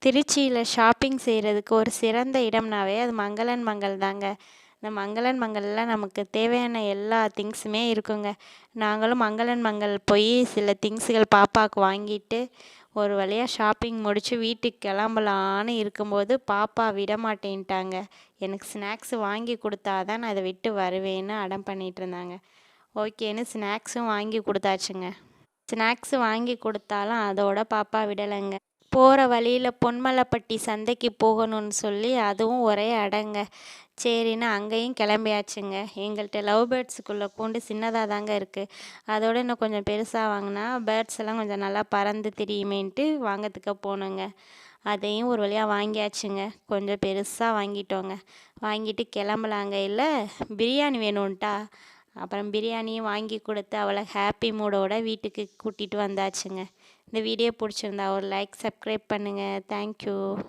திருச்சியில ஷாப்பிங் செய்கிறதுக்கு ஒரு சிறந்த இடம்னாவே அது மங்களன் மங்கள் தாங்க. இந்த மங்களன் மங்கல்ல நமக்கு தேவையான எல்லா திங்ஸுமே இருக்குங்க. நாங்களும் மங்களன் மங்கள் போய் சில திங்ஸுகள் பாப்பாவுக்கு வாங்கிட்டு, ஒரு வழியா ஷாப்பிங் முடிச்சு வீட்டுக்கு கிளம்பலான்னு இருக்கும்போது, பாப்பா விடமாட்டேன்ட்டாங்க. எனக்கு ஸ்நாக்ஸ் வாங்கி குடுத்தா தான் நான் இத விட்டு வருவேன்னு அடம் பண்ணிட்டு இருந்தாங்க. ஓகேன்னு ஸ்நாக்ஸும் வாங்கி குடுத்தாச்சுங்க. ஸ்நாக்ஸ் வாங்கி குடுத்தாலும் அதோட பாப்பா விடலைங்க. போகிற வழியில் பொன்மலைப்பட்டி சந்தைக்கு போகணும்னு சொல்லி அதுவும் ஒரே அடங்க. சரின்னு அங்கேயும் கிளம்பியாச்சுங்க. எங்கள்கிட்ட லவ் பேர்ட்ஸுக்குள்ளே கூண்டு சின்னதாக தாங்க இருக்குது. அதோட இன்னும் கொஞ்சம் பெருசாக வாங்கினா பேர்ட்ஸ் எல்லாம் கொஞ்சம் நல்லா பறந்து திரியுமேன்ட்டு வாங்கிறதுக்கு போனோங்க. அதையும் ஒரு வழியாக வாங்கியாச்சுங்க. கொஞ்சம் பெருசாக வாங்கிட்டோங்க. வாங்கிட்டு கிளம்பலாங்க. இல்லை பிரியாணி வேணும்ன்ட்டா. அப்புறம் பிரியாணியும் வாங்கி கொடுத்து அவளை ஹாப்பி மூடோட வீட்டுக்கு கூட்டிகிட்டு வந்தாச்சுங்க. இந்த வீடியோ பிடிச்சிருந்தா ஒரு லைக், சப்ஸ்கிரைப் பண்ணுங்கள். தேங்க்யூ.